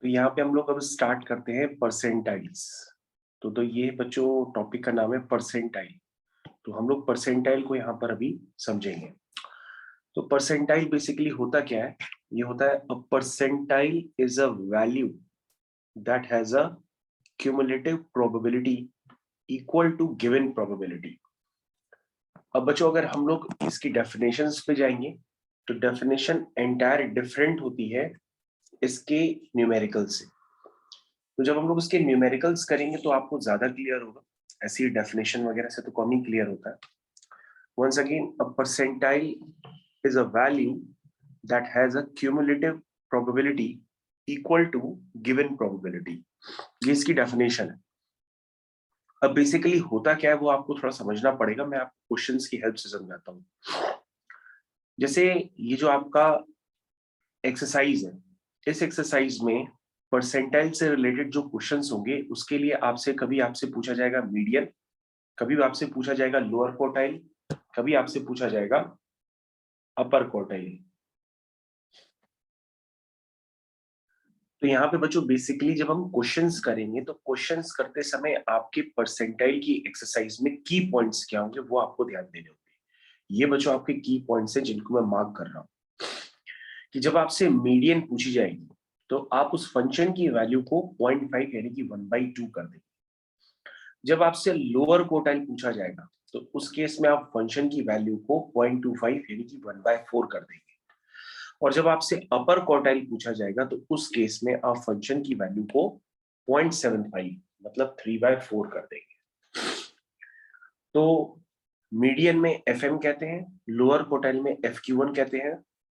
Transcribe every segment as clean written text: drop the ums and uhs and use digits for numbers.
तो यहाँ पे हम लोग अब स्टार्ट करते हैं परसेंटाइल्स। तो ये बच्चों टॉपिक का नाम है परसेंटाइल। तो हम लोग परसेंटाइल को यहाँ पर अभी समझेंगे। तो परसेंटाइल बेसिकली होता क्या है? ये होता है a percentile is a value that has a cumulative probability equal to given probability. अब बच्चों अगर हम लोग इसकी डेफिनेशंस पे जाएंगे तो डेफिनेशन एंटायर डिफरेंट होती है इसके न्यूमेरिकल से। तो जब हम लोग इसके न्यूमेरिकल्स करेंगे तो आपको ज्यादा क्लियर होगा, ऐसी डेफिनेशन वगैरह से तो कम ही क्लियर होता है। Once again, a percentile is a value that has a cumulative probability equal to given probability। ये इसकी डेफिनेशन है। अब बेसिकली होता क्या है वो आपको थोड़ा समझना पड़ेगा, मैं आपको क्वेश्चंस की हेल्प से समझाता हूँ। जैसे ये जो आपका एक्सरसाइज है, इस एक्सरसाइज में परसेंटाइल से रिलेटेड जो क्वेश्चंस होंगे उसके लिए कभी आपसे पूछा जाएगा मीडियन, कभी आपसे पूछा जाएगा लोअर क्वार्टाइल, कभी आपसे पूछा जाएगा अपर क्वार्टाइल। तो यहाँ पे बच्चों बेसिकली जब हम क्वेश्चंस करेंगे तो क्वेश्चंस करते समय आपके परसेंटाइल की एक्सरसाइज में की पॉइंट्स क्या होंगे वो आपको ध्यान देने होंगे। ये बच्चों आपके की पॉइंट्स हैं जिनको मैं मार्क कर रहा हूँ कि जब आपसे मीडियन पूछी जाएगी तो आप उस फंक्शन की वैल्यू को 0.5 यानी कि 1/2 कर देंगे। जब आपसे लोअर क्वार्टाइल पूछा जाएगा तो उस केस में आप फंक्शन की वैल्यू को 0.25 यानी कि 1/4 कर देंगे। और जब आपसे अपर क्वार्टाइल पूछा जाएगा तो उस केस में आप फंक्शन की वैल्यू को 0.75 मतलब 3/4 कर देंगे। तो मीडियन में FM कहते हैं, लोअर क्वार्टाइल में FQ1 कहते हैं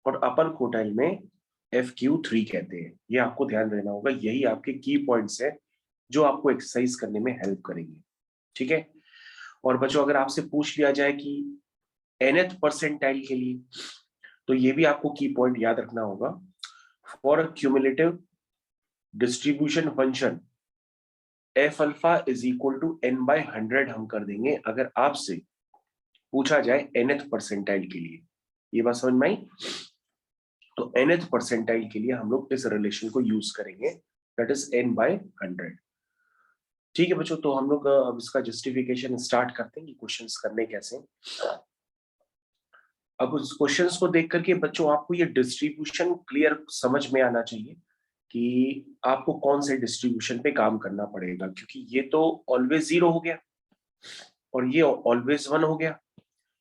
और अपर क्वार्टाइल में FQ3 कहते हैं। ये आपको ध्यान देना होगा, यही आपके की पॉइंट्स है जो आपको एक्सरसाइज करने में हेल्प करेंगे। ठीक है। और बच्चों अगर आपसे पूछ लिया जाए कि nth परसेंटाइल के लिए, तो ये भी आपको की पॉइंट याद रखना होगा। For a cumulative distribution function F alpha is equal to n/100 हम कर देंगे अगर आपसे पूछा जाए nth परसेंटाइल के लिए। ये बात समझ में आई? तो nth परसेंटाइल के लिए हम लोग इस रिलेशन को यूज करेंगे, दैट इज n/100। ठीक है बच्चों, तो हम लोग अब इसका जस्टिफिकेशन स्टार्ट करते हैं कि क्वेश्चंस करने कैसे। अब उस क्वेश्चंस को देख करके बच्चों आपको ये डिस्ट्रीब्यूशन क्लियर समझ में आना चाहिए कि आपको कौन से डिस्ट्रीब्यूशन पे काम करना पड़ेगा, क्योंकि ये तो ऑलवेज 0 हो गया और ये ऑलवेज 1 हो गया।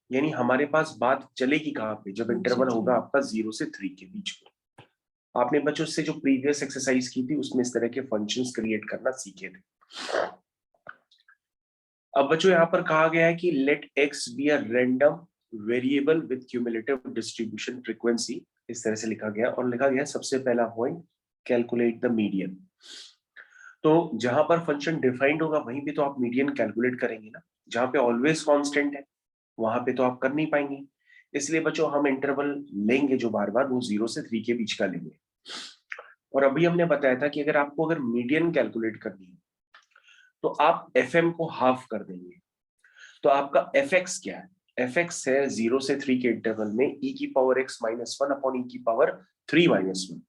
यानी हमारे पास बात चलेगी कहाँ पे? जब इंटरवल होगा आपका 0 से 3 के बीच में। आपने बच्चों से जो प्रीवियस एक्सरसाइज की थी उसमें इस तरह के फंक्शंस क्रिएट करना सीखे थे। अब बच्चों यहाँ पर कहा गया है कि let x be a random variable with cumulative distribution frequency. इस तरह से लिखा गया और लिखा गया सबसे पहला पॉइंट कैलकुलेट द मीडियन। तो जहां पर फंक्शन डिफाइंड होगा वहीं पे तो आप मीडियन कैलकुलेट करेंगे ना। जहां पे ऑलवेज कांस्टेंट है वहां पे तो आप कर नहीं पाएंगे। इसलिए बच्चों हम इंटरवल लेंगे जो बार बार वो 0 से 3 के बीच का लेंगे। और अभी हमने बताया था कि अगर मीडियन कैलकुलेट करनी है तो आप FM को हाफ कर देंगे। तो आपका fx क्या है? fx है 0 से 3 के इंटरवल में e⁻x-1 अपॉन e⁻3-1।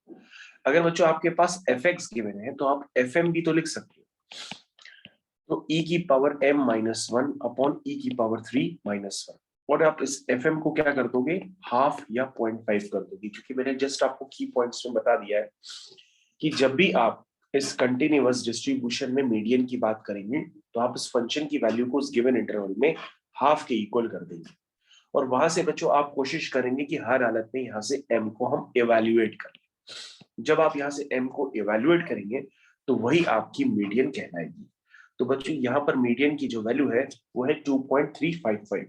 अगर बच्चों आपके पास fx गिवन है तो आप fm भी तो लिख सकते हो। तो e⁻m-1 अपॉन e⁻3-1। और आप इस fm को क्या कर दोगे? हाफ या 0.5 कर दोगे, क्योंकि मैंने जस्ट आपको की पॉइंट्स में बता दिया है कि जब भी आप इस कंटिन्यूअस डिस्ट्रीब्यूशन में मीडियन की बात करेंगे तो आप इस फंक्शन की वैल्यू को उस गिवन इंटरवल में हाफ के इक्वल कर देंगे। और वहां से बच्चों आप कोशिश करेंगे कि हर हालत में यहाँ से m को हम इवैल्यूएट करें। जब आप यहाँ से m को इवैल्यूएट करेंगे तो वही आपकी मीडियन कहलाएगी। तो बच्चों यहाँ पर मीडियन की जो वैल्यू है वो है 2.355।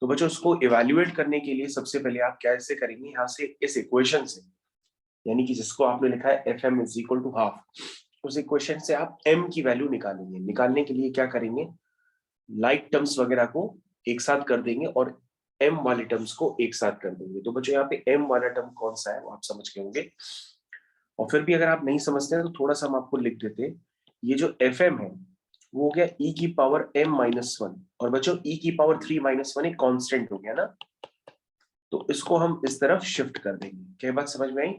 तो बच्चों उसको इवैल्यूएट करने के लिए सबसे पहले आप कैसे करेंगे? यहाँ से इस इक्वेशन से, यानी कि जिसको आपने लिखा है FM is equal to half, उस इक्वेशन से आप m की वैल्यू निकालेंगे। निकालने के लिए क्या करेंगे? लाइक टर्म्स वगैरह को एक साथ कर देंगे और m वाले टर्म्स को एक साथ कर देंगे। तो बच्चों यहाँ पे m वाला टर्म कौन सा है वो आप समझ के होंगे। और फिर भी अगर आप नहीं समझते हैं तो थोड़ा सा हम आपको लिख देते हैं। ये जो FM है वो हो गया e⁻m-1 और बच्चों e⁻3-1 एक कांस्टेंट हो गया ना। तो इसको हम इस तरफ शिफ्ट कर देंगे। क्या बात समझ में आई?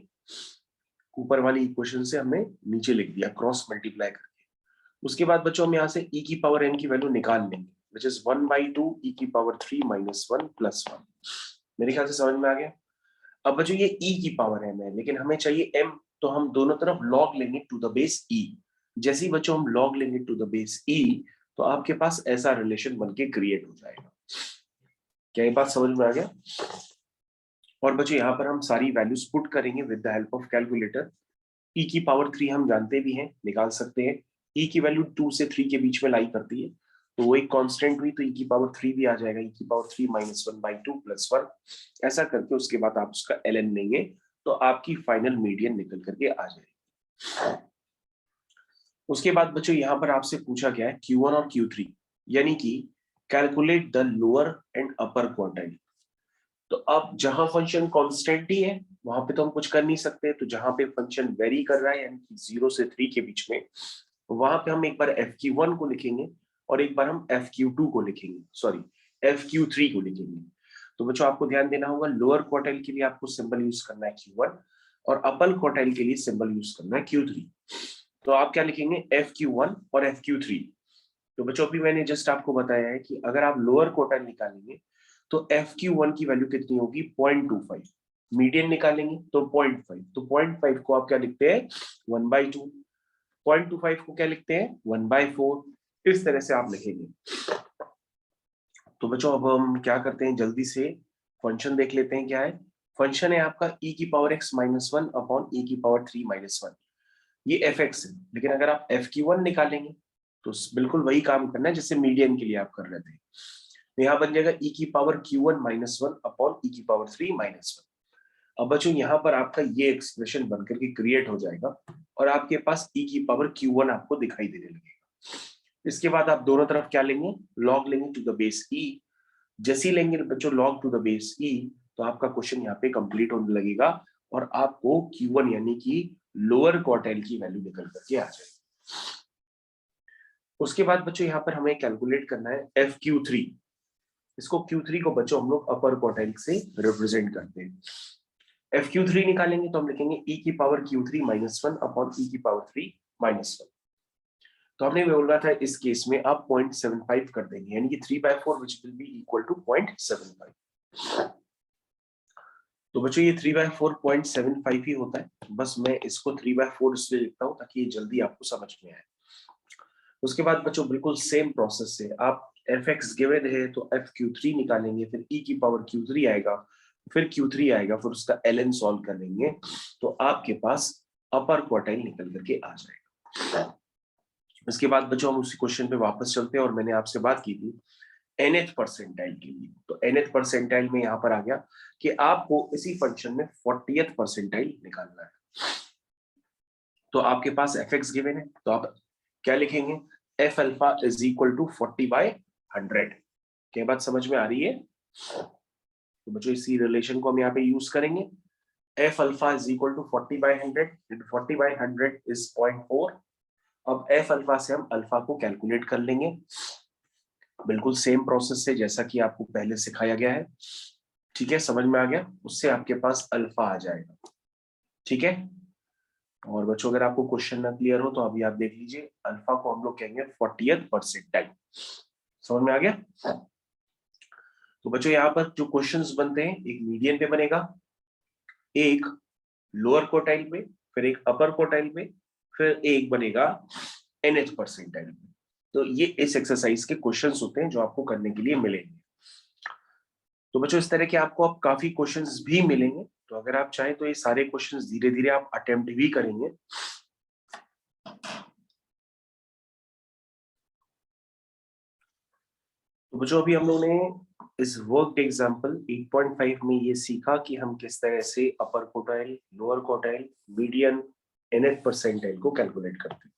ऊपर वाली इक्वेशन से हमने नीचे लिख दिया क्रॉस मल्टीप्लाई करके। उसके बाद बच्चों हम यहाँ से e की पावर m की वैल्यू निकाल लेंगे, विच इज 1/2 e की पावर 3 माइनस 1 प्लस 1। मेरे ख्याल से समझ में आ गया। अब बच्चों ये e की पावर m है, लेकिन हमें चाहिए m, तो हम दोनों तरफ log लेंगे टू द बेस e। जैसे ही बच्चों हम log लेंगे टू द बेस e, तो आपके पास ऐसा रिलेशन बनके क्रिएट हो जाएगा। क्या ये बात समझ में आ गया? और बच्चों यहाँ पर हम सारी वैल्यूज पुट करेंगे with the help of calculator. e की पावर 3 हम जानते भी हैं, निकाल सकते हैं। e की वैल्यू 2 से 3 के बीच में लाई करती है, तो वो एक कांस्टेंट हुई, तो e की पावर 3 भी आ जाएगा, e की पावर 3 माइनस 1/2 प्लस 1। ऐसा करके उसके बाद आप उसका ln लेंगे, तो आपकी फाइनल मीडियन निकल करके आ जाएगी। उसके बाद बच्चों यहाँ पर आपसे पूछा गया है Q1 और Q3, यानी कि calculate the lower and upper quartile. तो अब जहां फंक्शन कांस्टेंट ही है वहां पे तो हम कुछ कर नहीं सकते, तो जहां पे फंक्शन वेरी कर रहा है यानी कि 0 से 3 के बीच में, वहां पे हम एक बार FQ1 को लिखेंगे और एक बार हम FQ2 को लिखेंगे, सॉरी FQ3 को लिखेंगे। तो बच्चों आपको ध्यान देना होगा, लोअर क्वार्टाइल के लिए आपको सिंबल यूज करना है Q1 और अपर क्वार्टाइल के लिए सिंबल यूज करना है Q3। तो आप क्या लिखेंगे, FQ1 और FQ3। तो बच्चों अभी मैंने जस्ट आपको बताया है कि अगर आप लोअर क्वार्टाइल निकालेंगे तो FQ1 की वैल्यू कितनी होगी, 0.25। मीडियन निकालेंगे तो 0.5, तो 0.5 को आप क्या लिखते हैं, 1/2। 0.25 को क्या लिखते हैं, 1/4। इस तरह से आप लिखेंगे। तो बच्चों अब हम क्या करते हैं, जल्दी से फंक्शन देख लेते हैं क्या है। फंक्शन है आपका e की power x minus 1 upon e की पावर 3 माइनस 1। ये fx है, लेकिन अगर आप FQ1 निकालेंगे तो बिल्कुल वही काम करना है जैसे मीडियन के लिए आप कर रहे थे। तो यहाँ बन जाएगा e की power Q1 minus 1 upon e की पावर 3 माइनस 1। अब बच्चों यहाँ पर आपका ये एक्सप्रेशन बनकर के क्रिएट हो जाएगा और आपके पास e की पावर Q1 आपको दिखाई देने लगेगा। इसके बाद आप दोनों तरफ क्या लेंगे, लॉग लेंगे टू द बेस e। जैसे ही लेंगे बच्चों log to the base e, तो आपका क्वेश्चन यहाँ पे कंप्लीट होने लगेगा और आपको Q1 यानी कि लोअर क्वार्टाइल की वैल्यू निकल करके आ जाएगी। उसके बाद बच्चों यहाँ पर हमें कैलकुलेट करना है FQ3। इसको Q3 को बच्चों हम लोग अपर क्वार्टाइल से रिप्रेजेंट करते हैं। FQ3 निकालेंगे तो हम लिखेंगे e की power Q3 minus 1 upon e की पावर 3 माइनस 1। तो हमने बोला था इस केस में आप 0.75 कर देंगे, यानी कि 3/4 which will be equal to 0.75। तो बच्चों ये 3/4 0.75 ही होता है, बस मैं इसको 3/4 इसलिए लिखता हूँ ताकि ये जल्दी आपको समझ में आए। उसके बाद बच्चों बिल्कुल सेम प्रोसेस से आप fx गिवन है तो FQ3 निकालेंगे, फिर e की पावर Q3 आएगा, फिर Q3 आएगा, फिर उसका ln सॉल्व कर लेंगे, तो आपके पास अपर क्वार्टाइल निकल करके आ जाएगा। इसके बाद बच्चों हम उसी क्वेश्चन पे वापस चलते हैं और मैंने आपसे बात की थी nth परसेंटाइल के लिए। तो nth परसेंटाइल में यहाँ पर आ गया कि आपको इसी फंक्शन में 40th परसेंटाइल निकालना है। तो आपके पास fx गिवन है, तो आप क्या लिखेंगे, f alpha is equal to 40/100। क्या बात समझ में आ रही है? तो बच्चों इसी रिलेशन को हम यहाँ पे यूज करेंगे। f alpha is equal to 40/100, 40/100 is 0.4। अब f अल्फा से हम अल्फा को कैलकुलेट कर लेंगे, बिल्कुल सेम प्रोसेस से जैसा कि आपको पहले सिखाया गया है। ठीक है, समझ में आ गया? उससे आपके पास अल्फा आ जाएगा। ठीक है, और बच्चों अगर आपको क्वेश्चन ना क्लियर हो तो अभी आप देख लीजिए, अल्फा को हम लोग कहेंगे 40th परसेंटाइल। समझ में आ गया? तो बच्चों यहाँ पर जो क्वेश्चंस बनते हैं, एक मीडियन पे बनेगा, एक लोअर क्वार्टाइल पे, फिर एक अपर क्वार्टाइल पे, फिर एक बनेगा nth परसेंटाइल पे। तो ये इस एक्सरसाइज के क्वेश्चंस होते हैं जो आपको करने के लिए मिलेंगे। तो बच्चों इस तरह के आपको अब काफी क्वेश्चंस भी मिलेंगे, तो अगर आप चाहें तो ये सारे क्वेश्चंस धीरे धीरे आप अटेम्प्ट भी करेंगे। तो बच्चों अभी हम लोगों ने इस वर्क एग्जाम्पल 8.5 में ये सीखा कि हम किस तरह से अपर quartile, lower quartile, median, nth percentile को कैलकुलेट करते हैं।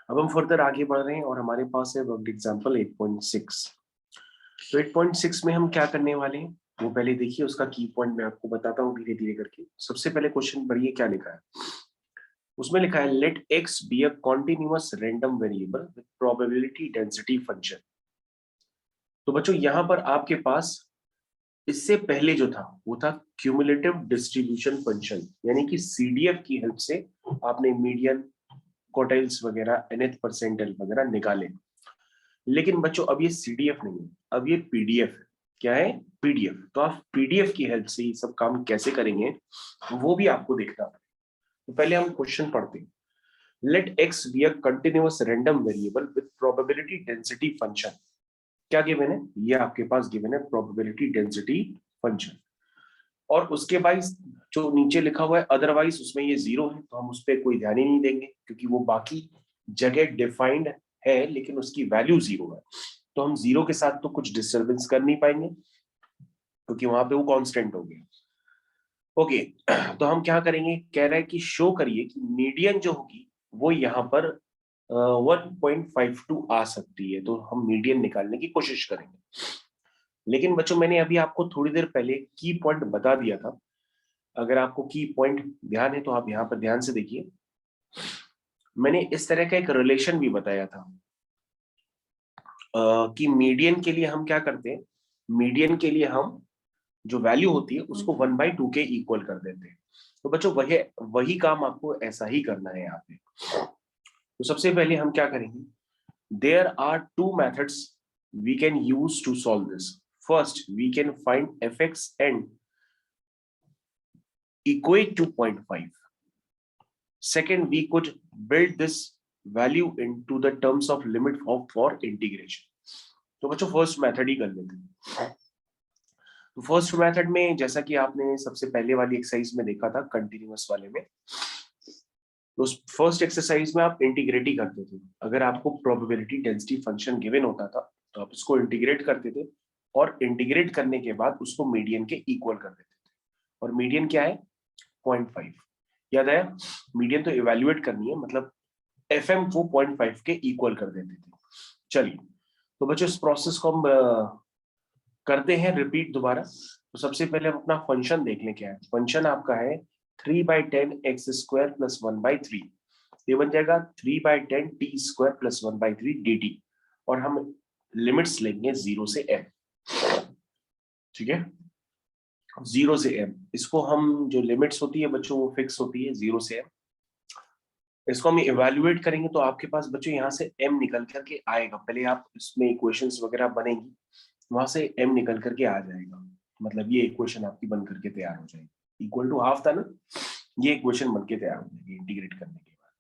अब हम फर्दर आगे बढ़ रहे हैं और हमारे पास है वर्क एग्जाम्पल 8.6। तो 8.6 में हम क्या करने वाले हैं वो पहले देखिए, उसका की पॉइंट मैं आपको बताता हूँ धीरे धीरे करके। सबसे पहले क्वेश्चन पढ़िए क्या लिखा है। उसमें लिखा है let x be a continuous random variable with probability density function. तो बच्चों यहां पर आपके पास इससे पहले जो था वो था क्यूमुलेटिव डिस्ट्रीब्यूशन फंक्शन, यानी कि सीडीएफ की हेल्प से आपने मीडियन, क्वार्टाइल्स वगैरह, nth परसेंटाइल वगैरह निकाले। लेकिन बच्चों अब ये सीडीएफ नहीं है, अब ये पीडीएफ है। क्या है? पीडीएफ। तो आप पीडीएफ की हेल्प से ये सब काम कैसे करेंगे वो भी आपको देखना है। तो पहले हम क्वेश्चन पढ़ते हैं। Let x be a continuous random variable with probability density function. क्या गिवन है? ये आपके पास गिवन है प्रोबेबिलिटी डेंसिटी फंक्शन। और उसके बाद जो नीचे लिखा हुआ है अदरवाइज, उसमें ये जीरो है, तो हम उस पर कोई ध्यान ही नहीं देंगे क्योंकि वो बाकी जगह डिफाइंड है लेकिन उसकी वैल्यू जीरो है। तो हम जीरो के साथ तो कुछ डिस्टर्बेंस कर नहीं पाएंगे क्योंकि वहां पे वो कांस्टेंट हो गया। ओके, तो हम क्या करेंगे? कह रहा है कि शो करिए कि मीडियन जो होगी वो यहाँ पर 1.52 आ सकती है, तो हम मीडियन निकालने की कोशिश करेंगे। लेकिन बच्चों मैंने अभी आपको थोड़ी देर पहले की पॉइंट बता दिया था। अगर आपको की पॉइंट ध्यान है तो आप यहाँ पर ध्यान से देखिए। मैंने इस तरह का एक रिलेशन भी बताया था कि मीडियन के लिए हम क्या करते हैं, मीडियन के लिए हम जो वैल्यू होती है उसको 1/2 के इक्वल कर देते हैं। तो बच्चों वही वही काम आपको ऐसा ही करना है यहाँ पे। तो सबसे पहले हम क्या करेंगे? There are two methods we can use to solve this. First we can find f x and equate to 0.5. Second, we could build this value into the terms of limit for integration. तो बच्चों first method ही कर लेते हैं। तो first method में जैसा कि आपने सबसे पहले वाली एक्सरसाइज में देखा था कंटिन्यूअस वाले में, तो फर्स्ट एक्सरसाइज में आप इंटीग्रेट ही करते थे। अगर आपको प्रोबेबिलिटी डेंसिटी फंक्शन गिवन होता था तो आप इसको इंटीग्रेट करते थे और इंटीग्रेट करने के बाद उसको मीडियन के इक्वल कर देते थे। और मीडियन क्या है? 0.5। याद आया? मीडियन तो इवेल्युएट करनी है, मतलब एफएम को 0.5 के इक्वल कर देते थे। चलिए, तो बच्चों इस प्रोसेस को हम करते हैं रिपीट दोबारा। तो सबसे पहले हम अपना फंक्शन देख लें क्या है। फंक्शन आपका है 3/10 एक्स स्क्वायर प्लस 1/3। ये बन जाएगा 3/10 टी स्क्वायर प्लस 1/3 dt। और हम लिमिट्स लेंगे 0 से m। ठीक है, 0 से m। इसको हम जो लिमिट्स होती है बच्चों वो फिक्स होती है 0 से m। इसको हम इवेल्युएट करेंगे तो आपके पास बच्चों यहाँ से m निकल करके आएगा। पहले आप इसमें इक्वेशंस वगैरह बनेंगी, वहां से m निकल करके आ जाएगा। मतलब ये इक्वेशन आपकी बन करके तैयार हो जाएगी। इक्वल टू हाफ था ना, ये इक्वेशन बन के तैयार हो जाएगी इंटीग्रेट करने के बाद।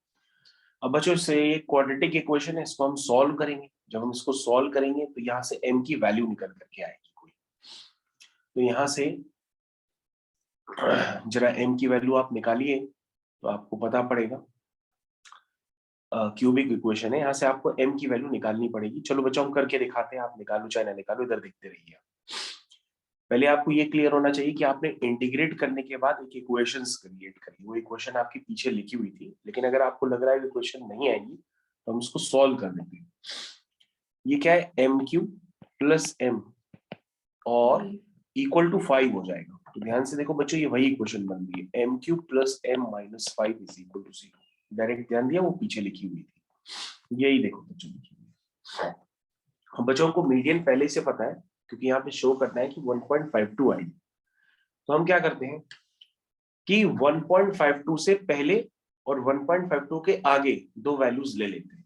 अब बच्चों से ये क्वाड्रेटिक इक्वेशन है, इसको हम सॉल्व करेंगे। जब हम इसको सॉल्व करेंगे तो यहाँ से m की वैल्यू निकल करके आएगी कोई। तो यहाँ से जरा m की वैल्यू आप निकालिए तो आपको पता पड़ेगा। क्यूबिक इक्वेशन है, यहाँ से आपको m की वैल्यू निकालनी पड़ेगी। चलो बच्चों हम करके दिखाते हैं, आप निकालो चाहे ना निकालो, इधर देखते रहिए। पहले आपको ये क्लियर होना चाहिए कि आपने इंटीग्रेट करने के बाद एक इक्वेशंस क्रिएट करी। वो इक्वेशन आपके पीछे लिखी हुई थी, लेकिन अगर आपको लग रहा है इक्वेशन नहीं आएगी तो हम उसको सॉल्व कर देते हैं। ये क्या है? m³ प्लस m और इक्वल टू 5 हो जाएगा। तो ध्यान से देखो बच्चों, ये वही इक्वेशन बन गई है, m³ plus m minus 5 is equal to 0। Direct ध्यान दिया, वो पीछे लिखी हुई थी। यही देखो बच्चों लिखी हुई है। बच्चों को मीडियन पहले से पता है क्योंकि यहाँ पे शो करना है कि 1.52 आएगी। तो हम क्या करते हैं कि 1.52 से पहले और 1.52 के आगे दो वैल्यूज ले लेते हैं।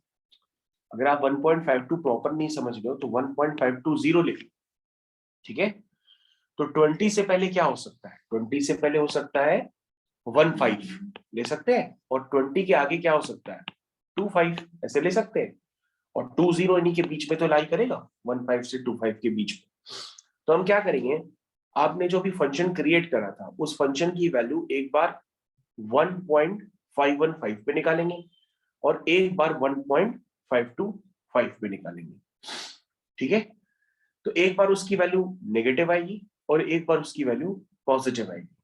अगर आप 1.52 प्रॉपर नहीं समझ रहे हो तो 1.520 लिख लो। ठीक है, तो 20 से पहले क्या हो सकता है? 20 से पहले हो सकता है 15 ले सकते हैं, और 20 के आगे क्या हो सकता है? 25 ऐसे ले सकते हैं, और 20 इन्हीं के बीच में तो लाई करेगा, 15 से 25 के बीच में। तो हम क्या करेंगे, आपने जो भी फंक्शन क्रिएट करा था उस फंक्शन की वैल्यू एक बार 1.515 पे निकालेंगे और एक बार 1.525 पे निकालेंगे। ठीक है, तो एक बार उसकी वैल्यू नेगेटिव आएगी और एक बार उसकी वैल्यू पॉजिटिव आएगी।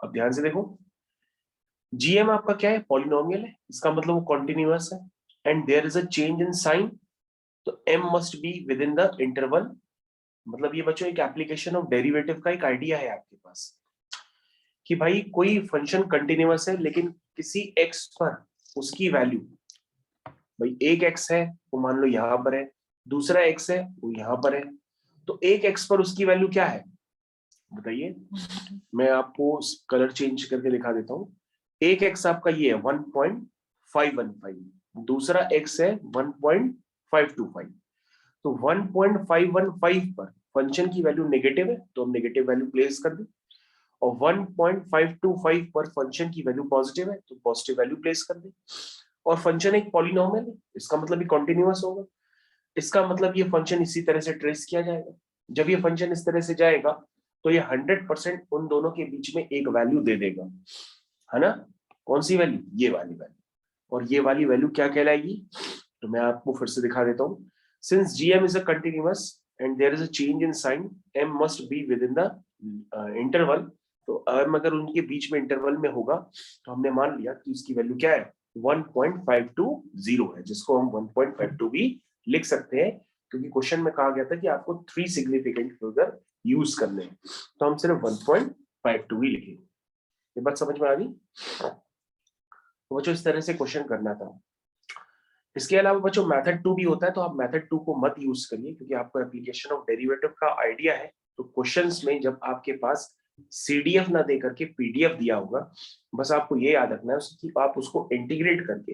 अब ध्यान से देखो, जीएम आपका क्या है? पॉलिनोमियल है, इसका मतलब वो कॉन्टिन्यूअस है। And there is a change in sign, तो M must be within the interval. मतलब ये बच्चों एक एप्लीकेशन ऑफ डेरिवेटिव का एक आइडिया है आपके पास कि भाई कोई फंक्शन कंटिन्यूअस है लेकिन किसी एक्स पर उसकी वैल्यू, भाई एक एक्स है वो मान लो यहां पर है, दूसरा एक्स है वो यहां पर है, तो एक एक्स पर उसकी वैल्यू क्या है? बताइए, मैं आपको कलर चेंज करके दिखा देता हूँ। एक एक्स आपका ये है 1.515, दूसरा एक्स है 1.525। तो 1.515 पर फंक्शन की वैल्यू नेगेटिव है तो हम नेगेटिव वैल्यू प्लेस कर दें, और 1.525 पर फंक्शन की वैल्यू पॉजिटिव है तो पॉजिटिव वैल्यू प्लेस कर दें। और फंक्शन एक पॉलिनोमियल है, इसका मतलब ये कॉन्टिन्यूअस होगा, इसका मतलब ये फंक्शन इसी तरह से ट्रेस किया जाएगा। जब ये फंक्शन इस तरह से जाएगा तो ये 100% उन दोनों के बीच में एक वैल्यू दे देगा, है ना। कौन सी वैल्यू? ये वाली वैल्यू। और ये वाली वैल्यू क्या कहलाएगी? तो मैं आपको फिर से दिखा देता हूँ। Since gm is a continuous and there is a change in sign, m must be within the interval। तो m अगर उनके बीच में इंटरवल में होगा तो हमने मान लिया कि इसकी वैल्यू क्या है, 1.520 है, जिसको हम 1.52 भी लिख सकते हैं, क्योंकि क्वेश्चन में कहा गया था कि आपको 3 सिग्निफिकेंट फिगर यूज करने हैं, तो हम सिर्फ 1.52 ही लिखेंगे। ये बात समझ में आ गई? तो बच्चों इस तरह से क्वेश्चन करना था। इसके अलावा बच्चों मेथड 2 भी होता है, तो आप मेथड 2 को मत यूज करिए, क्योंकि आपको एप्लीकेशन ऑफ डेरिवेटिव का आइडिया है। तो क्वेश्चंस में जब आपके पास सीडीएफ ना दे करके पीडीएफ दिया होगा, बस आपको ये याद रखना है कि आप उसको इंटीग्रेट करके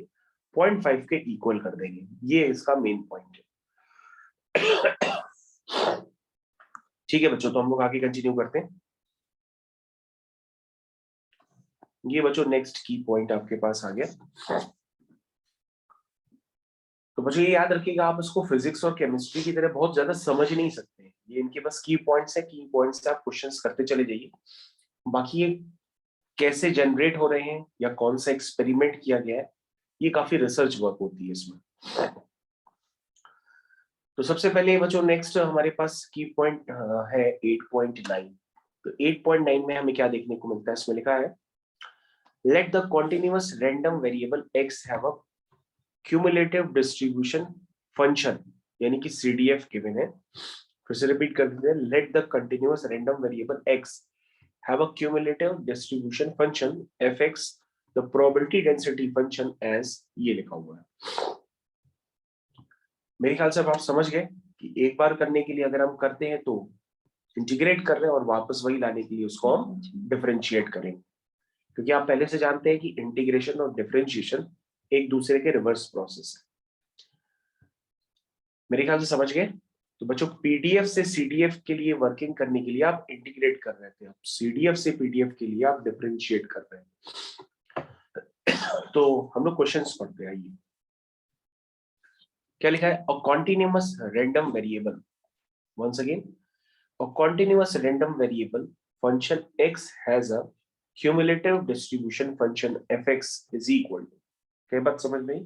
0.5 के इक्वल कर देंगे, ये इसका मेन पॉइंट है। ठीक है बच्चों, तो हम लोग आगे कंटिन्यू करते हैं। ये बच्चों नेक्स्ट की पॉइंट आपके पास आ गया। तो बच्चों ये याद रखिएगा, आप इसको फिजिक्स और केमिस्ट्री की तरह बहुत ज्यादा समझ नहीं सकते, ये इनके बस की पॉइंट्स है, की पॉइंट्स से आप क्वेश्चंस करते चले जाइए। बाकी ये कैसे जनरेट हो रहे हैं या कौन सा एक्सपेरिमेंट किया गया है, ये काफी रिसर्च वर्क होती है इसमें। तो सबसे पहले बच्चों नेक्स्ट हमारे पास की पॉइंट है 8.9। तो 8.9 में हमें क्या देखने को मिलता है, इसमें लिखा है let the continuous random variable x have a cumulative distribution function, यानी कि सीडीएफ गिवन है। फिर से रिपीट कर देते हैं, let the continuous random variable x have a cumulative distribution function fx, the probability density function as, ये लिखा हुआ है। मेरे ख्याल से अब आप समझ गए कि एक बार करने के लिए अगर हम करते हैं तो इंटीग्रेट कर रहे हैं, और वापस वही लाने के लिए उसको हम डिफरेंशिएट करेंगे, क्योंकि आप पहले से जानते हैं कि इंटीग्रेशन और डिफरेंशिएशन एक दूसरे के रिवर्स प्रोसेस है। मेरे ख्याल से समझ गए। तो बच्चों पीडीएफ से सीडीएफ के लिए वर्किंग करने के लिए आप इंटीग्रेट कर रहे थे, सीडीएफ से पीडीएफ के लिए आप डिफरेंशिएट कर रहे हैं। तो हम लोग क्वेश्चंस पढ़ते हैं। आइए, क्या लिखा है, a continuous random variable, once again, a continuous random variable function x has a cumulative distribution function fx is equal to, क्या बात समझ में आई?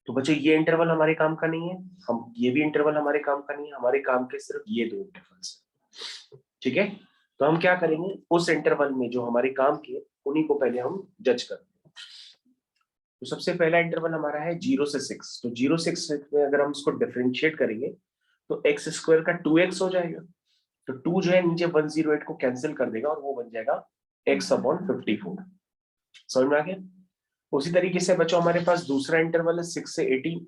तो बच्चों ये इंटरवल हमारे काम का नहीं है, हम ये भी इंटरवल हमारे काम का नहीं है, हमारे काम के सिर्फ ये दो इंटरवल्स है। ठीक है, तो हम क्या करेंगे, उस इंटरवल में जो हमारे काम के उन्हीं को पहले हम जज करते हैं। तो सबसे पहला इंटरवल हमारा है 0 से 6। तो 0 से 6 में अगर हम इसको डिफरेंशिएट करेंगे तो एक्स स्क्वायर का 2x हो जाएगा। तो 2 जो है नीचे 108 को कैंसिल कर देगा और वो बन जाएगा x/54। समझ में आ गया? उसी तरीके से बच्चों हमारे पास दूसरा इंटरवल है 6 से 18,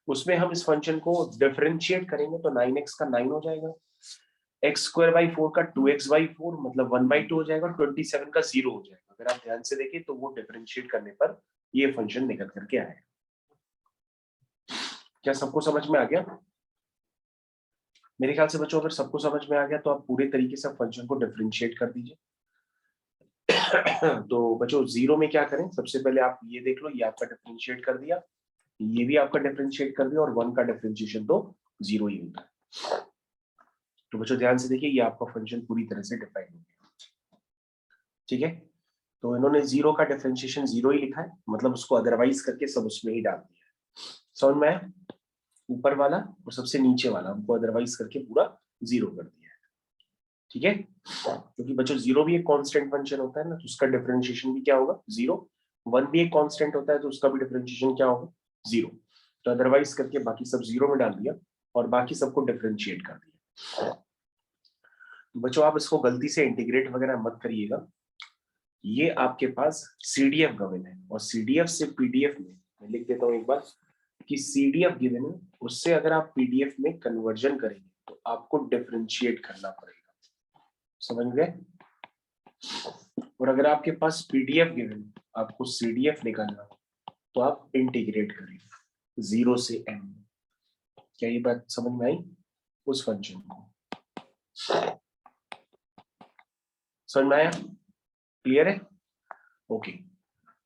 उसमें हम इस फंक्शन को डिफरेंशिएट करेंगे तो 9x का 9 हो जाएगा, x²/4 का 2x/4 मतलब 1/2 हो जाएगा, 27 का 0 हो जाएगा। अगर आप ध्यान से देखें तो वो डिफरेंशिएट करने पर ये फंक्शन निकल करके आएगा। क्या सबको समझ में आ गया? मेरे ख्याल से बच्चों अगर सबको समझ में आ गया तो आप पूरे तरीके से फंक्शन को डिफरेंशिएट कर दीजिए। तो बच्चों 0 में क्या करें, सबसे पहले आप ये देख लो, ये आपका डिफरेंशिएट कर दिया, ये भी आपका डिफरेंशिएट कर दिया, और 1 का डिफरेंशिएशन तो 0 ही होता है। तो बच्चों ध्यान से देखिए, ये आपका फंक्शन पूरी तरह से डिफाइन हो गया। ठीक है, तो इन्होंने 0 का डिफरेंशिएशन 0 ही लिखा है, मतलब उसको अदरवाइज करके सब उसमें ही डाल दिया है। समझ में आया? ऊपर वाला और सबसे नीचे वाला हमको अदरवाइज करके पूरा 0 कर दिया है। ठीक है, क्योंकि बच्चों 0 भी एक कांस्टेंट फंक्शन होता है ना, तो उसका डिफरेंशिएशन भी क्या होगा, 0। 1 भी एक कांस्टेंट होता है तो उसका भी डिफरेंशिएशन क्या होगा, 0। तो अदरवाइज करके बाकी सब 0 में डाल दिया और बाकी सबको डिफरेंशिएट कर दिया। बच्चों आप इसको गलती से इंटीग्रेट वगैरह मत करिएगा, ये आपके पास सीडीएफ गिवन है, और सीडीएफ से पीडीएफ में मैं लिख देता हूं एक बार कि सीडीएफ गिवन है, उससे अगर आप पीडीएफ में कन्वर्जन करेंगे तो आपको डिफरेंशिएट करना पड़ेगा, समझ गए। और अगर आपके पास पीडीएफ गिवन, आपको सीडीएफ निकालना हो तो आप इंटीग्रेट करेंगे 0 से n। क्या ये बात समझ में आई? उस फंक्शन को समझ में आया? क्लियर है? ओके।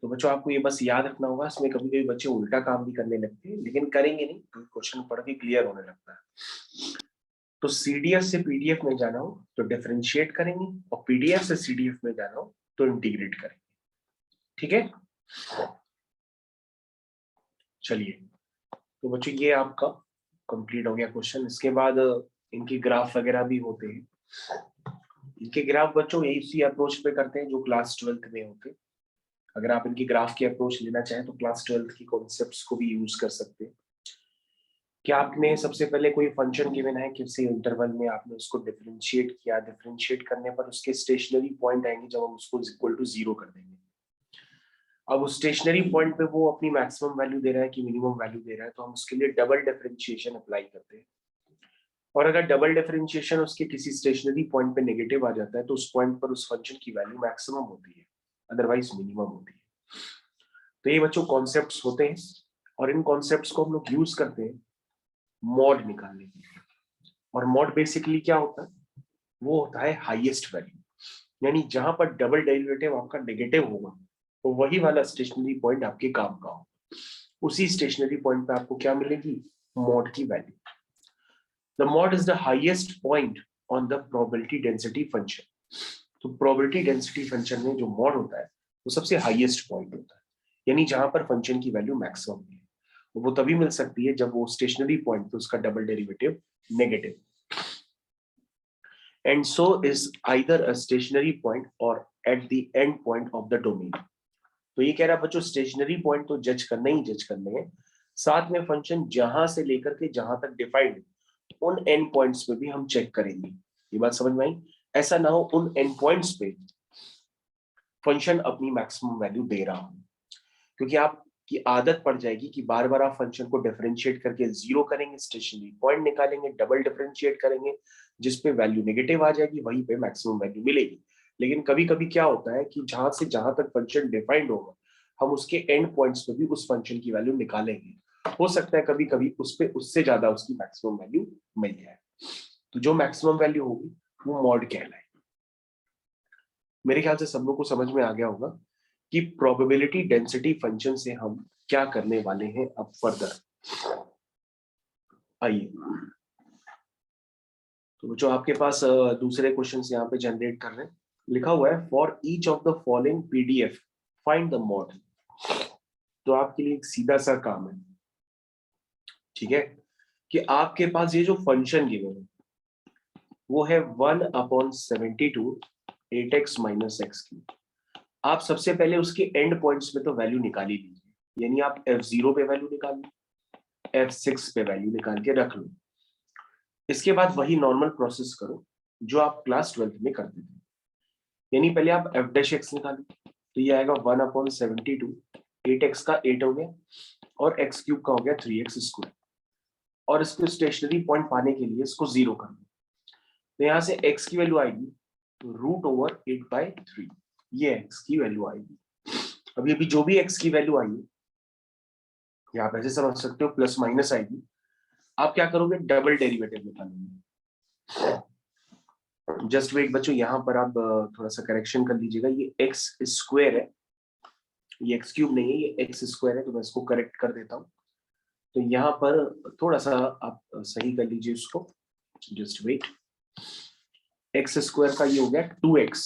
तो बच्चों आपको ये बस याद रखना होगा, इसमें कभी कभी बच्चे उल्टा काम भी करने लगते हैं, लेकिन करेंगे नहीं, तो क्वेश्चन पढ़ के क्लियर होने लगता है। तो सीडीएफ से पीडीएफ में जाना हो तो डिफरेंशिएट करेंगे, और पीडीएफ से सीडीएफ में जाना हो तो इंटीग्रेट करेंगे। ठीक है, चलिए। तो बच्चों ये आपका कंप्लीट हो गया क्वेश्चन। इसके बाद इनके ग्राफ वगैरह भी होते हैं। इनके ग्राफ बच्चों इसी अप्रोच पे करते हैं जो क्लास 12th में होते हैं। अगर आप इनकी ग्राफ की अप्रोच लेना चाहें तो क्लास 12th की कॉन्सेप्ट्स को भी यूज कर सकते हैं। क्या आपने सबसे पहले कोई फंक्शन गिवन है, किसी इंटरवल में आपने उसको डिफरेंशिएट किया, डिफरेंशिएट करने पर उसके स्टेशनरी पॉइंट आएंगे जब हम उसको इक्वल टू 0 कर देंगे। अब उस स्टेशनरी पॉइंट पे वो अपनी मैक्सिमम वैल्यू दे रहा है कि मिनिमम वैल्यू दे रहा है, तो हम उसके लिए डबल डिफरेंशिएशन अप्लाई करते हैं। और अगर डबल डिफरेंशिएशन उसके किसी स्टेशनरी पॉइंट पे नेगेटिव आ जाता है तो उस पॉइंट पर उस फंक्शन की वैल्यू मैक्सिमम होती है, अदरवाइज मिनिमम होती है। तो ये बच्चों कॉन्सेप्ट्स होते हैं, और इन कॉन्सेप्ट्स को हम लोग यूज करते हैं मॉड निकालने के लिए। और मॉड बेसिकली क्या होता है? वो होता है हाईएस्ट वैल्यू, यानी जहां पर डबल डेरिवेटिव आपका नेगेटिव होगा तो वही वाला स्टेशनरी पॉइंट आपके काम का हो। उसी स्टेशनरी पॉइंट पे आपको क्या मिलेगी? मॉड की value. The mode is the highest point on the probability density function. तो प्रोबेबिलिटी डेंसिटी फंक्शन में जो मॉड होता है वो सबसे हाईएस्ट पॉइंट होता है, यानी जहां पर फंक्शन की वैल्यू मैक्सिमम है। वो तभी मिल सकती है जब वो स्टेशनरी पॉइंट पे उसका double derivative negative, and so is either a stationary point or at the end point of the domain। तो ये कह रहा है बच्चों स्टेशनरी पॉइंट तो जज करना ही जज करने हैं, साथ में फंक्शन जहां से लेकर के जहां तक डिफाइंड उन एंड पॉइंट्स पे भी हम चेक करेंगे। ये बात समझ में आई? ऐसा ना हो उन एंड पॉइंट्स पे फंक्शन अपनी मैक्सिमम वैल्यू दे रहा हो, क्योंकि आपकी आदत पड़ जाएगी कि बार बार आप फंक्शन को डिफरेंशिएट करके 0 करेंगे, स्टेशनरी पॉइंट निकालेंगे, डबल डिफरेंशिएट करेंगे, जिसपे वैल्यू नेगेटिव आ जाएगी, वहीं पे मैक्सिमम वैल्यू मिलेगी। लेकिन कभी कभी क्या होता है कि जहां से जहां तक फंक्शन डिफाइंड होगा हम उसके एंड पॉइंट्स पे भी उस फंक्शन की वैल्यू निकालेंगे। हो सकता है कभी कभी उस पे उससे ज्यादा उसकी मैक्सिमम वैल्यू मिल जाए, तो जो मैक्सिमम वैल्यू होगी वो मॉड कहलाएगी। मेरे ख्याल से सब लोग को समझ में आ गया होगा कि प्रोबेबिलिटी डेंसिटी फंक्शन से हम क्या करने वाले हैं अब फर्दर। आइए, तो जो आपके पास दूसरे क्वेश्चंस यहाँ पे जनरेट कर रहे हैं, लिखा हुआ है for each of the following PDF find the mod. तो आपके लिए एक सीधा सा काम है, ठीक है, कि आपके पास ये जो फंक्शन गिवन है वो है 1/72 8x माइनस एक्स क्यूब। आप सबसे पहले उसके एंड पॉइंट्स में तो वैल्यू निकाल ही लीजिए, यानी आप f0 पे वैल्यू निकाल लो, f6 पे वैल्यू निकाल के रख लो। इसके बाद वही नॉर्मल प्रोसेस करो जो आप क्लास 12th में करते थे, यानी पहले आप f डैश x निकालो, तो ये आएगा 1/72, 8x का 8 हो गया और x क्यूब का हो गया 3x स्क्वायर, और इसको स्टेशनरी पॉइंट पाने के लिए इसको 0 कर दो, तो यहाँ से x की वैल्यू आएगी √8/3, ये x की वैल्यू आएगी। अभी अभी जो भी x की वैल्यू आई है, या आप ऐसे समझ सकते हो प्लस माइनस आएगी, आप क्या करोगे? डबल डेरिवेटिव निकालोगे। जस्ट वेट बच्चों, यहाँ पर आप थोड़ा सा करेक्शन कर लीजिएगा, ये एक्स स्क्वायर है, ये एक्स क्यूब नहीं है, ये एक्स स्क्वायर है, तो मैं इसको करेक्ट कर देता हूँ। तो यहाँ पर थोड़ा सा आप सही कर लीजिए उसको, जस्ट वेट। एक्स स्क्वायर का ये हो गया 2x,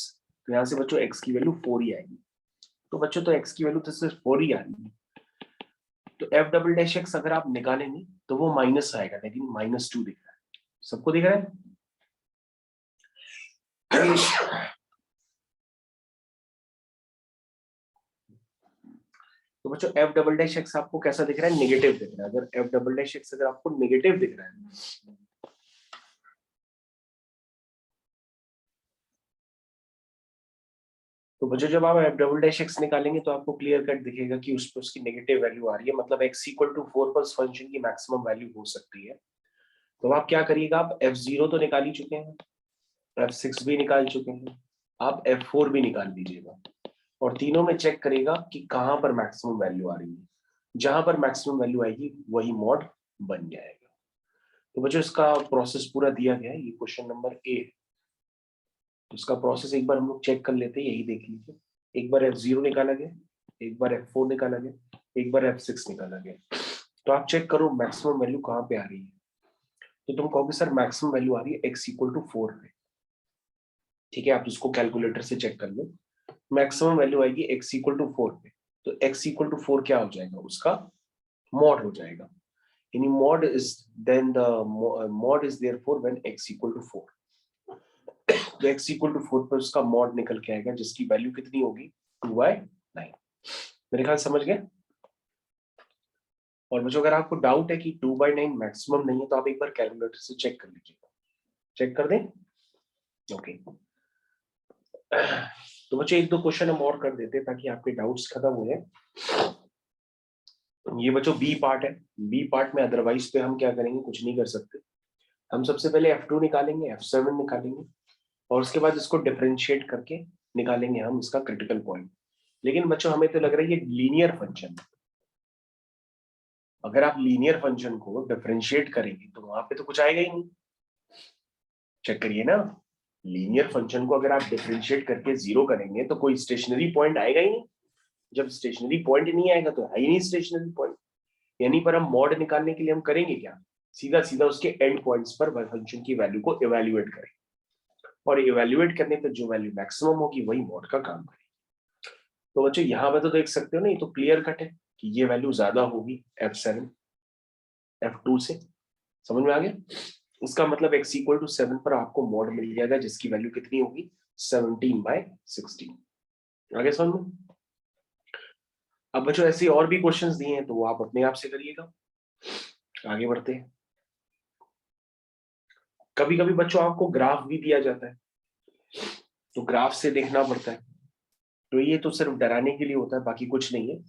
तो यहाँ से बच्चों x की वैल्यू 4 ही आएगी। तो बच्चों तो x की वैल्यू तो सिर्फ 4 ही आएगी, तो f डबल डैश x अगर आप निकालेंगे तो वो माइनस आएगा, लेकिन -2 दिख रहा है, सबको दिख रहा है? तो बच्चों f डबल डैश x आपको कैसा दिख रहा है? नेगेटिव दिख रहा है। अगर f डबल डैश x अगर आपको नेगेटिव दिख रहा है तो बच्चों जब आप f डबल डैश x निकालेंगे तो आपको क्लियर कट दिखेगा कि उस पर उसकी नेगेटिव वैल्यू आ रही है, मतलब x इक्वल टू 4 पर उस फंक्शन की मैक्सिमम वैल्यू हो सकती है। तो आप क्या करिएगा, आप F0 तो निकाल ही चुके हैं, F6 भी निकाल चुके हैं, आप F4 भी निकाल लीजिएगा और तीनों में चेक करेगा कि कहां पर मैक्सिमम वैल्यू आ रही है। जहां पर मैक्सिमम वैल्यू आएगी वही मॉड बन जाएगा। तो बच्चों इसका प्रोसेस पूरा दिया गया है, ये क्वेश्चन नंबर ए। तो इसका प्रोसेस एक बार हम लोग चेक कर लेते हैं, यही देख लीजिए। एक बार F0 निकाला गया, एक बार F4 निकाला गया, एक बार F6 निकाला गया। तो आप चेक करो मैक्सिमम वैल्यू कहाँ पे आ रही है। तो तुम कहोगे सर मैक्सिमम वैल्यू आ रही है x=4 पे। ठीक है, आप इसको कैलकुलेटर से चेक कर लो। मैक्सिमम वैल्यू आएगी x=4 पे, तो x=4 क्या हो जाएगा, उसका मॉड हो जाएगा। यानी mode is then the mode is therefore when x=4। तो x=4 पे उसका मॉड निकल के आएगा, जिसकी वैल्यू कितनी होगी, 2/9। मेरे ख्याल समझ गए। और बच्चों अगर आपको डाउट है कि 2/9 मैक्सिमम नहीं है तो आप एक बार कैलकुलेटर से चेक कर लीजिएगा। चेक कर दें, ओके। तो बच्चों एक दो क्वेश्चन हम और कर देते हैं ताकि आपके डाउट्स खत्म हो जाए। ये बच्चों बी पार्ट है। बी पार्ट में अदरवाइज पे हम क्या करेंगे, कुछ नहीं कर सकते। हम सबसे पहले F2 निकालेंगे, F7 निकालेंगे और उसके बाद इसको डिफरेंशिएट करके निकालेंगे हम इसका क्रिटिकल पॉइंट। लेकिन बच्चों हमें तो लग रहा है ये लीनियर फंक्शन, अगर आप लीनियर फंक्शन को डिफरेंशिएट करेंगे तो वहां पे तो कुछ आएगा ही नहीं। चेक करिए ना, लीनियर फंक्शन को अगर आप डिफरेंशिएट करके जीरो करेंगे तो कोई स्टेशनरी पॉइंट आएगा ही नहीं। जब स्टेशनरी पॉइंट नहीं आएगा तो है ही नहीं स्टेशनरी पॉइंट। यानी पर हम मॉड निकालने के लिए हम करेंगे क्या, सीधा सीधा उसके एंड पॉइंट्स पर फंक्शन की वैल्यू को इवेल्युएट करें और इवेल्युएट करने पर जो वैल्यू मैक्सिमम होगी वही मॉड का काम करेगी। तो बच्चों यहाँ पे तो देख सकते हो ना, ये तो क्लियर कट है कि ये वैल्यू ज्यादा होगी F7 F2 से। समझ में आ गया। इसका मतलब x=7 पर आपको मॉड मिल जाएगा जिसकी वैल्यू कितनी होगी, 17/16। आगे समझ में। अब बच्चों ऐसे और भी क्वेश्चंस दिए हैं तो वो आप अपने आप से करिएगा। आगे बढ़ते हैं। कभी कभी बच्चों आपको ग्राफ भी दिया जाता है तो ग्राफ से देखना पड़ता है। तो ये तो सिर्फ डराने के लिए होता है, बाकी कुछ नहीं है।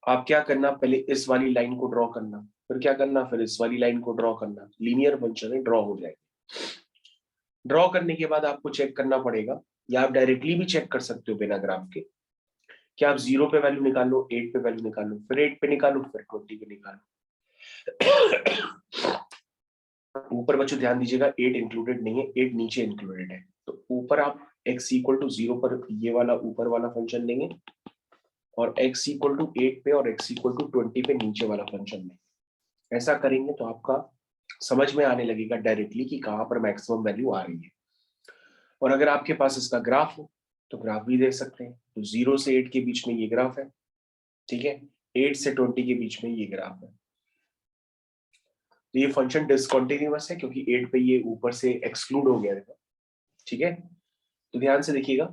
आप क्या करना, पहले इस वाली लाइन को ड्रॉ करना, फिर क्या करना, फिर इस वाली लाइन को ड्रॉ करना। लीनियर फंक्शन है, ड्रॉ हो जाएगा। ड्रॉ करने के बाद आपको चेक करना पड़ेगा, या आप डायरेक्टली भी चेक कर सकते हो बिना ग्राफ के। क्या आप 0 पे वैल्यू निकालो, 8 पे वैल्यू निकालो, फिर 8 पे निकालो, फिर 20 पे निकालो। ऊपर बच्चों ध्यान दीजिएगा 8 इंक्लूडेड नहीं है, 8 नीचे इंक्लूडेड है। तो ऊपर आप x=0 पर ये वाला ऊपर वाला फंक्शन लेंगे और x=8 पे और x=20 पे नीचे वाला फंक्शन लेंगे। ऐसा करेंगे तो आपका समझ में आने लगेगा डायरेक्टली कि कहां पर मैक्सिमम वैल्यू आ रही है। और अगर आपके पास इसका ग्राफ हो तो ग्राफ भी देख सकते हैं। तो 0 से 8 के बीच में ये ग्राफ है, ठीक है। 8 से 20 के बीच में ये ग्राफ है। तो ये फंक्शन डिसकंटिन्यूअस है क्योंकि 8 पे ये ऊपर से एक्सक्लूड हो गया था, ठीक है। तो ध्यान से देखिएगा,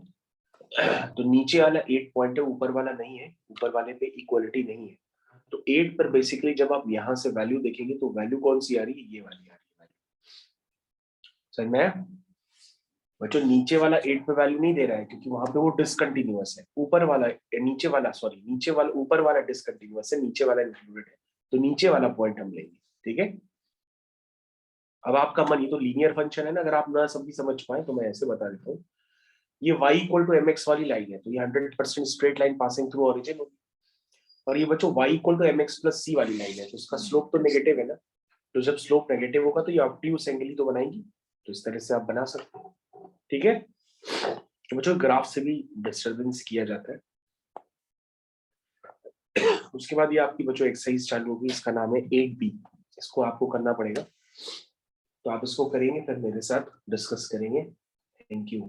तो नीचे वाला 8 पॉइंट है, ऊपर वाला नहीं है, ऊपर वाले पे इक्वलिटी नहीं है। तो 8 पर बेसिकली जब आप यहां से वैल्यू देखेंगे तो वैल्यू कौन सी आ रही है, ये वाली आ रही है। समझ में आया? बच्चों नीचे वाला 8 पे वैल्यू नहीं दे रहा है क्योंकि वहां पे वो डिसकंटिन्यूअस है। ऊपर वाला नीचे वाला ऊपर वाला डिसकंटिन्यूअस है, नीचे वाला इंक्लूडेड है। तो नीचे वाला पॉइंट हम लेंगे, ठीक है। अब आपका मन, ये तो लीनियर फंक्शन है ना, अगर आप ना सब भी समझ पाए तो मैं ऐसे बता देता हूँ। ये y=mx वाली लाइन है तो ये 100% straight line passing through origin होगी। और ये बच्चों y=mx+c वाली लाइन है तो उसका स्लोप तो नेगेटिव है ना। तो जब स्लोप नेगेटिव होगा तो ये ऑब्ट्यूज एंगल ही तो बनाएंगी। तो इस तरह से आप बना सकते हो, ठीक है। तो बच्चों ग्राफ से भी डिस्टर्बेंस किया जाता है। उसके बाद ये आपकी बच्चों एक्सरसाइज चालू होगी, इसका नाम है 8B। इसको आपको करना पड़ेगा, तो आप इसको करेंगे फिर मेरे साथ डिस्कस करेंगे। Thank you.